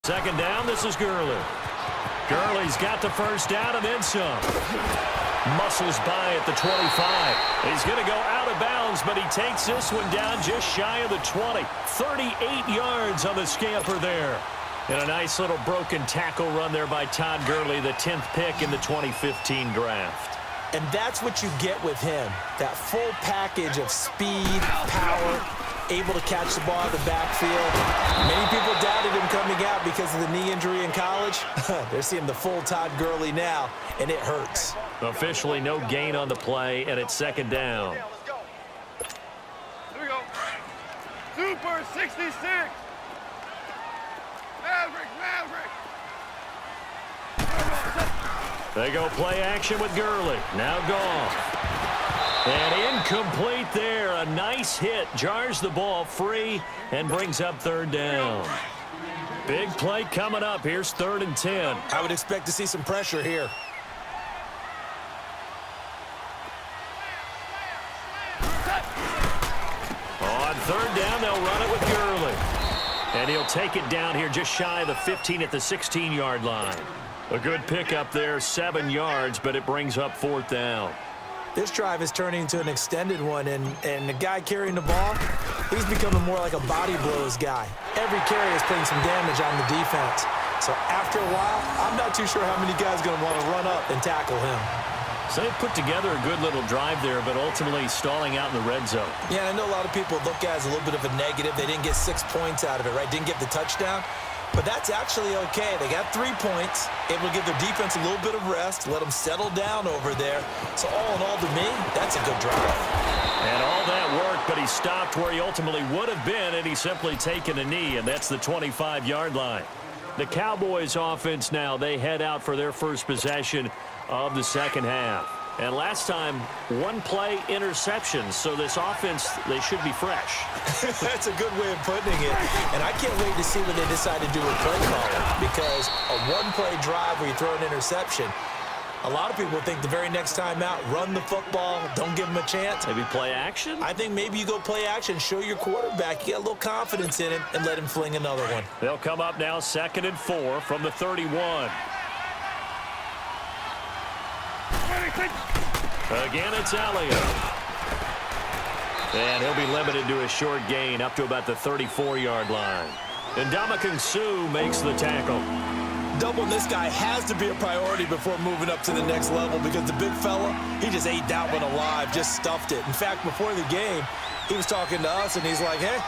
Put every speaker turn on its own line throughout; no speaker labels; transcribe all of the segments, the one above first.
Second down, this is Gurley. Gurley's got the first down and then some. Muscles by at the 25. He's going to go out of bounds, but he takes this one down just shy of the 20. 38 yards on the scamper there. And a nice little broken tackle run there by Todd Gurley, the 10th pick in the 2015 draft.
And that's what you get with him, that full package of speed, power, able to catch the ball in the backfield. Many people doubted him coming out because of the knee injury in college. They're seeing the full Todd Gurley now, and it hurts.
Officially no gain on the play, and it's second down.
Here we go. Super 66. Maverick.
They go play action with Gurley. Now Goff. And incomplete there. A nice hit. Jars the ball free and brings up third down. Big play coming up. Here's 3rd and 10.
I would expect to see some pressure here.
On third down, they'll run it with Gurley. And he'll take it down here just shy of the 15 at the 16-yard line. A good pickup there, 7 yards, but it brings up 4th down.
This drive is turning into an extended one, and the guy carrying the ball, he's becoming more like a body blows guy. Every carry is putting some damage on the defense. So after a while, I'm not too sure how many guys are going to want to run up and tackle him.
So they put together a good little drive there, but ultimately stalling out in the red zone.
Yeah, I know a lot of people look at it as a little bit of a negative. They didn't get 6 points out of it, right? Didn't get the touchdown. But that's actually okay. They got 3 points. Able to give their defense a little bit of rest, let them settle down over there. So all in all, to me, that's a good drive.
And all that work, but he stopped where he ultimately would have been, and he's simply taken a knee, and that's the 25-yard line. The Cowboys offense now, they head out for their first possession of the second half. And last time, 1 play interception. So this offense, they should be fresh.
That's a good way of putting it. And I can't wait to see what they decide to do with play calling. Because a 1-play drive where you throw an interception, a lot of people think the very next time out, run the football, don't give them a chance.
Maybe play action?
I think maybe you go play action, show your quarterback, you got a little confidence in him, and let him fling another one.
They'll come up now 2nd and 4 from the 31. Again, it's Elliott. And he'll be limited to a short gain up to about the 34-yard line. And Ndamukong Suh makes the tackle.
Doubling this guy has to be a priority before moving up to the next level because the big fella, he just ate that one alive, just stuffed it. In fact, before the game, he was talking to us, and he's like, hey,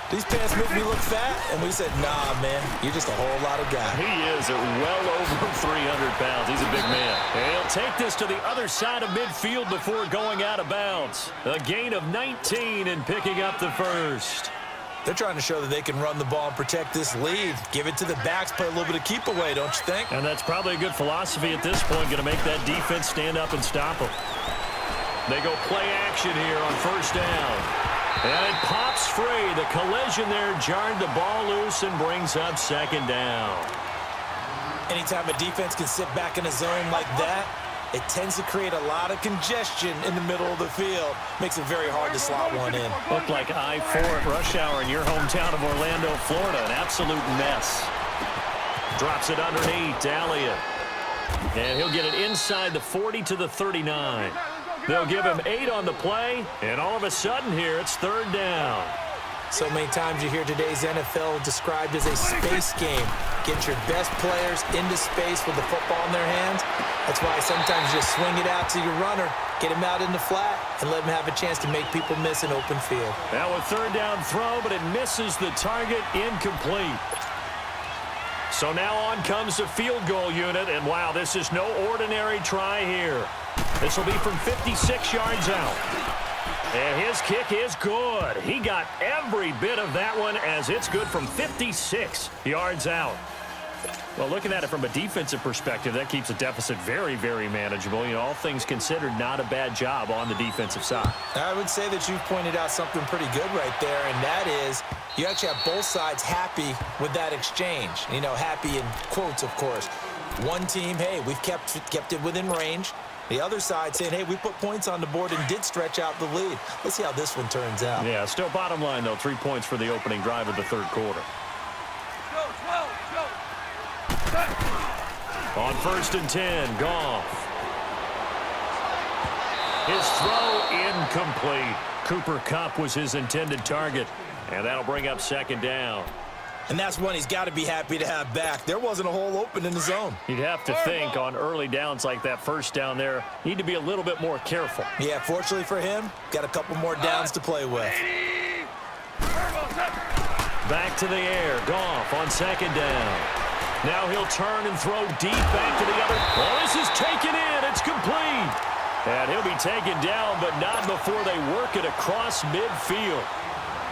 these pants make me look fat. And we said, nah, man, you're just a whole lot of guy.
He is at well over 300 pounds. He's a big man. And he'll take this to the other side of midfield before going out of bounds. A gain of 19 and picking up the first.
They're trying to show that they can run the ball and protect this lead. Give it to the backs, play a little bit of keep away, don't you think?
And that's probably a good philosophy at this point, going to make that defense stand up and stop them. They go play action here on first down. And it pops free. The collision there jarred the ball loose and brings up second down.
Anytime a defense can sit back in a zone like that, it tends to create a lot of congestion in the middle of the field. Makes it very hard to slot one in.
Looked like I-4 at rush hour in your hometown of Orlando, Florida. An absolute mess. Drops it underneath to Elliott. And he'll get it inside the 40 to the 39. They'll give him 8 on the play, and all of a sudden here, it's third down.
So many times you hear today's NFL described as a space game. Get your best players into space with the football in their hands. That's why sometimes you just swing it out to your runner, get him out in the flat, and let him have a chance to make people miss an open field.
Now a third down throw, but it misses the target, incomplete. So now on comes the field goal unit, and wow, this is no ordinary try here. This will be from 56 yards out. And his kick is good. He got every bit of that one as it's good from 56 yards out. Well, looking at it from a defensive perspective, that keeps the deficit very, very manageable. You know, all things considered, not a bad job on the defensive side.
I would say that you've pointed out something pretty good right there, and that is you actually have both sides happy with that exchange. You know, happy in quotes, of course. One team, hey, we've kept it within range. The other side saying, hey, we put points on the board and did stretch out the lead. Let's see how this one turns out.
Yeah, still bottom line, though, 3 points for the opening drive of the third quarter.
Go, 12, go.
On 1st and 10, Goff. His throw incomplete. Cooper Kupp was his intended target, and that'll bring up 2nd down.
And that's one he's got to be happy to have back. There wasn't a hole open in the zone.
You'd have to think on early downs like that 1st down there, need to be a little bit more careful.
Yeah, fortunately for him, got a couple more downs to play with.
Back to the air. Goff on 2nd down. Now he'll turn and throw deep back to the other. Oh, this is taken in. It's complete. And he'll be taken down, but not before they work it across midfield.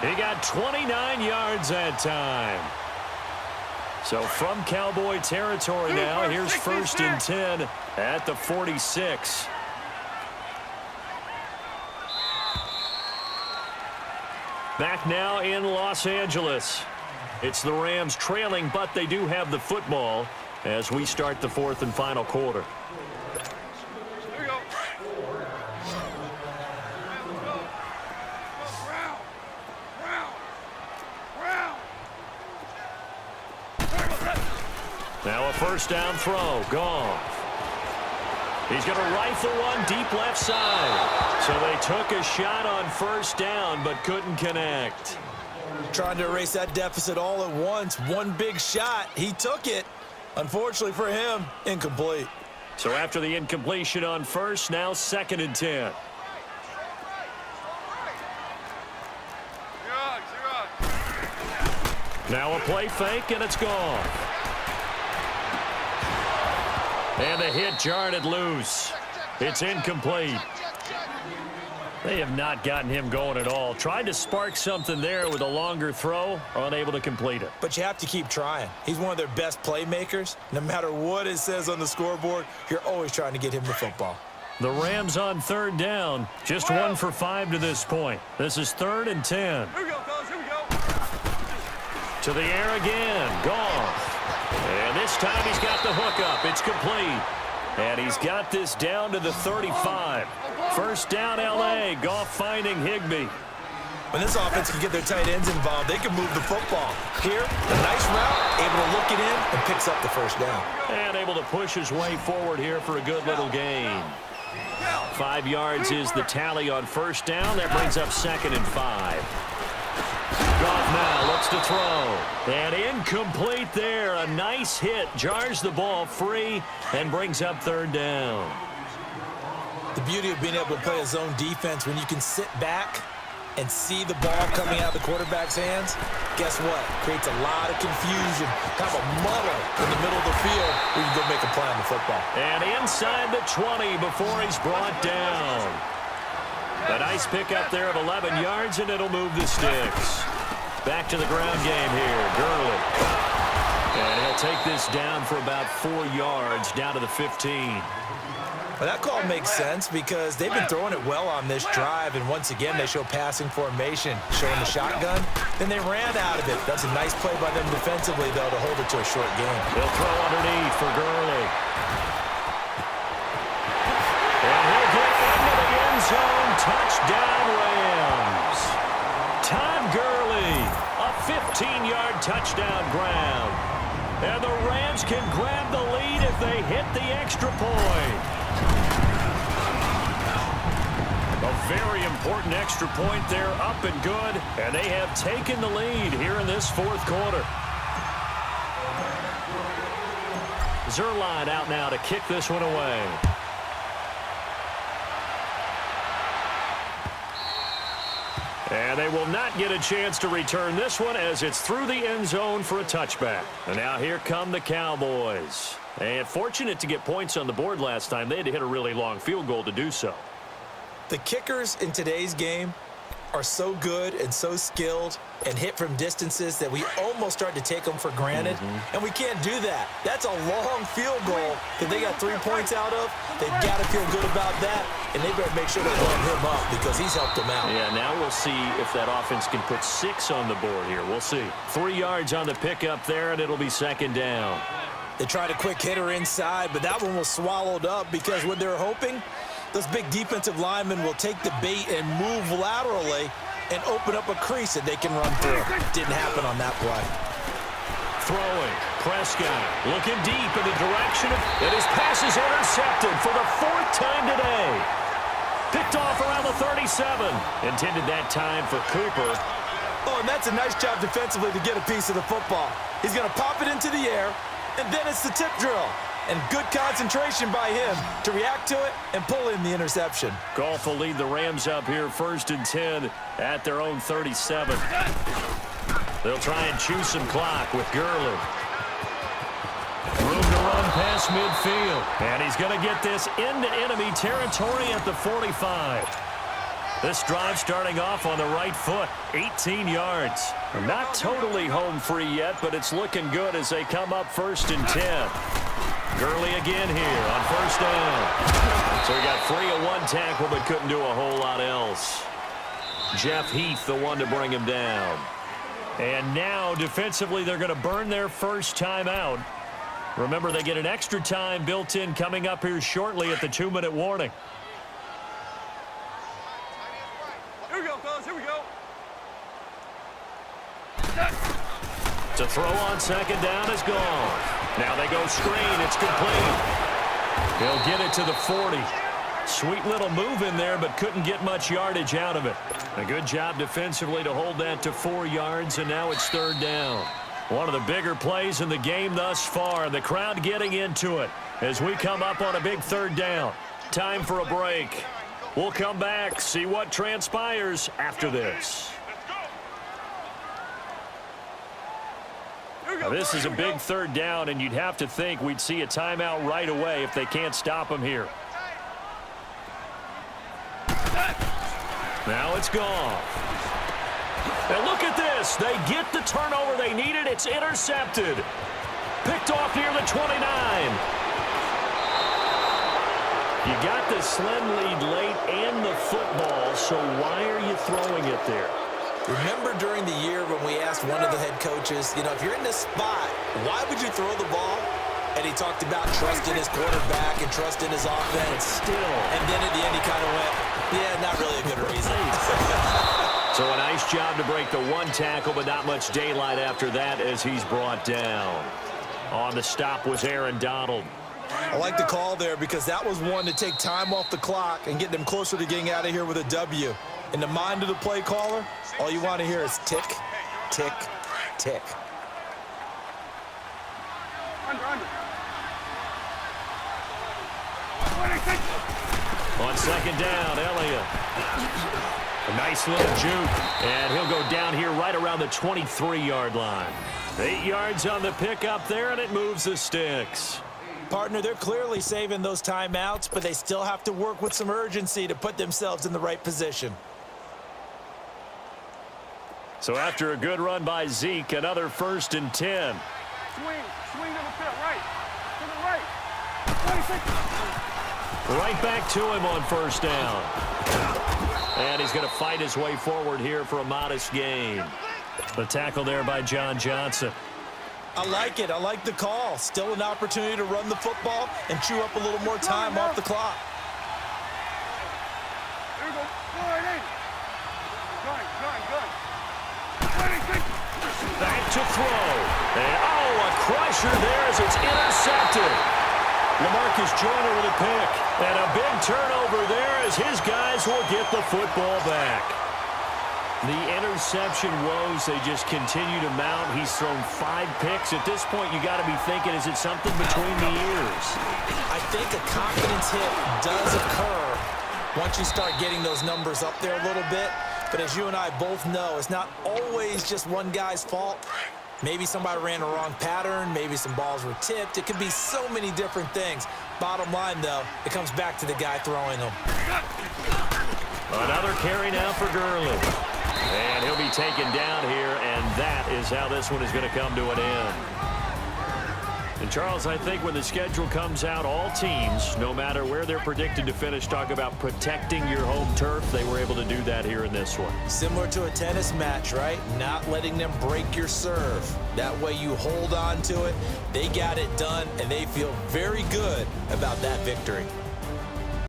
He got 29 yards that time. So from Cowboy territory now, here's 1st and 10 at the 46. Back now in Los Angeles. It's the Rams trailing, but they do have the football as we start the 4th and final quarter.
Here we go.
Now a 1st down throw. Goff. He's going to rifle one deep left side. So they took a shot on 1st down, but couldn't connect.
Trying to erase that deficit all at once. One big shot. He took it. Unfortunately for him, incomplete.
So after the incompletion on 1st, now 2nd and 10. Now a play fake, and it's gone. And the hit jarred it loose. It's incomplete. They have not gotten him going at all. Tried to spark something there with a longer throw, unable to complete it.
But you have to keep trying. He's one of their best playmakers. No matter what it says on the scoreboard, you're always trying to get him the football.
The Rams on 3rd down. Just 1 for 5 to this point. This is 3rd and 10.
Here we go, fellas. Here we go.
To the air again. Goff. And this time he's got the hookup. It's complete. And he's got this down to the 35. 1st down, L.A. Goff finding Higbee.
When this offense can get their tight ends involved, they can move the football. Here, a nice route, able to look it in, and picks up the 1st down.
And able to push his way forward here for a good little gain. 5 yards is the tally on 1st down. That brings up 2nd and 5. Goff now looks to throw. And incomplete there. A nice hit. Jars the ball free and brings up 3rd down.
The beauty of being able to play a zone defense when you can sit back and see the ball coming out of the quarterback's hands, guess what? Creates a lot of confusion, kind of a muddle in the middle of the field where you go make a play on the football.
And inside the 20 before he's brought down. A nice pickup there of 11 yards, and it'll move the sticks. Back to the ground game here. Gurley. And he'll take this down for about 4 yards, down to the 15.
Well, that call makes sense because they've been throwing it well on this drive, and once again they show passing formation, showing the shotgun. Then they ran out of it. That's a nice play by them defensively, though, to hold it to a short game.
He'll throw underneath for Gurley. And he'll get into the end zone. Touchdown, Rams. Todd Gurley, a 15-yard touchdown grab. And the Rams can grab the lead if they hit the extra point. A very important extra point there, up and good, and they have taken the lead here in this 4th quarter. Zuerlein out now to kick this one away. And they will not get a chance to return this one as it's through the end zone for a touchback. And now here come the Cowboys. And fortunate to get points on the board last time. They had to hit a really long field goal to do so.
The kickers in today's game are so good and so skilled and hit from distances that we almost start to take them for granted. And we can't do that. That's a long field goal that they got 3 points out of. They've got to feel good about that, and they better make sure they line him up because he's helped them out.
Yeah, now we'll see if that offense can put 6 on the board here. We'll see. 3 yards on the pickup there, and it'll be 2nd down.
They tried a quick hitter inside, but that one was swallowed up because what they're hoping, those big defensive linemen will take the bait and move laterally and open up a crease that they can run through. Didn't happen on that play.
Throwing. Prescott looking deep in the direction of, and his pass is intercepted for the 4th time today. Picked off around the 37. Intended that time for Cooper.
Oh, and that's a nice job defensively to get a piece of the football. He's going to pop it into the air, and then it's the tip drill. And good concentration by him to react to it and pull in the interception.
Goff will lead the Rams up here 1st and 10 at their own 37. They'll try and chew some clock with Gurley. Room to run past midfield. And he's going to get this into enemy territory at the 45. This drive starting off on the right foot, 18 yards. Not totally home free yet, but it's looking good as they come up 1st and 10. Gurley again here on 1st down. So he got free of 1 tackle, but couldn't do a whole lot else. Jeff Heath, the one to bring him down. And now, defensively, they're going to burn their first timeout. Remember, they get an extra time built in coming up here shortly at the 2-minute warning.
Here we go, fellas. Here we go.
To throw on 2nd down is gone. Now they go screen. It's complete. He'll get it to the 40. Sweet little move in there, but couldn't get much yardage out of it. A good job defensively to hold that to 4 yards, and now it's 3rd down. One of the bigger plays in the game thus far. The crowd getting into it as we come up on a big 3rd down. Time for a break. We'll come back, see what transpires after this. Now, this is a big 3rd down, and you'd have to think we'd see a timeout right away if they can't stop him here. Now it's gone. And look at this. They get the turnover they needed. It's intercepted. Picked off near the 29. You got the slim lead late and the football, so why are you throwing it there?
Remember during the year when we asked one of the head coaches, you know, if you're in this spot, why would you throw the ball? And he talked about trusting his quarterback and trusting his offense.
Still.
And then at the end he kind of went, yeah, not really a good reason.
So a nice job to break the 1 tackle, but not much daylight after that as he's brought down. On the stop was Aaron Donald.
I like the call there because that was one to take time off the clock and get them closer to getting out of here with a W. In the mind of the play caller, all you want to hear is tick, tick, tick.
Under.
On 2nd down, Elliott. A nice little juke. And he'll go down here right around the 23-yard line. 8 yards on the pickup there, and it moves the sticks.
Partner, they're clearly saving those timeouts, but they still have to work with some urgency to put themselves in the right position.
So after a good run by Zeke, another 1st and 10.
Swing to the field, right. To the right. 26.
Right back to him on 1st down. And he's going to fight his way forward here for a modest gain. The tackle there by John Johnson.
I like it. I like the call. Still an opportunity to run the football and chew up a little more time off the clock.
There we go. Go right in. Gun. 26.
Back to throw. And, a crusher there as it's intercepted. LaMarcus Joyner with a pick. And a big turnover there as his guys will get the football back. The interception woes, they just continue to mount. He's thrown 5 picks. At this point, you got to be thinking, is it something between the ears?
I think a confidence hit does occur once you start getting those numbers up there a little bit. But as you and I both know, it's not always just one guy's fault. Maybe somebody ran a wrong pattern. Maybe some balls were tipped. It could be so many different things. Bottom line, though, it comes back to the guy throwing them.
Another carry now for Gurley. And he'll be taken down here, and that is how this one is going to come to an end. And, Charles, I think when the schedule comes out, all teams, no matter where they're predicted to finish, talk about protecting your home turf. They were able to do that here in this one.
Similar to a tennis match, right? Not letting them break your serve. That way you hold on to it. They got it done, and they feel very good about that victory.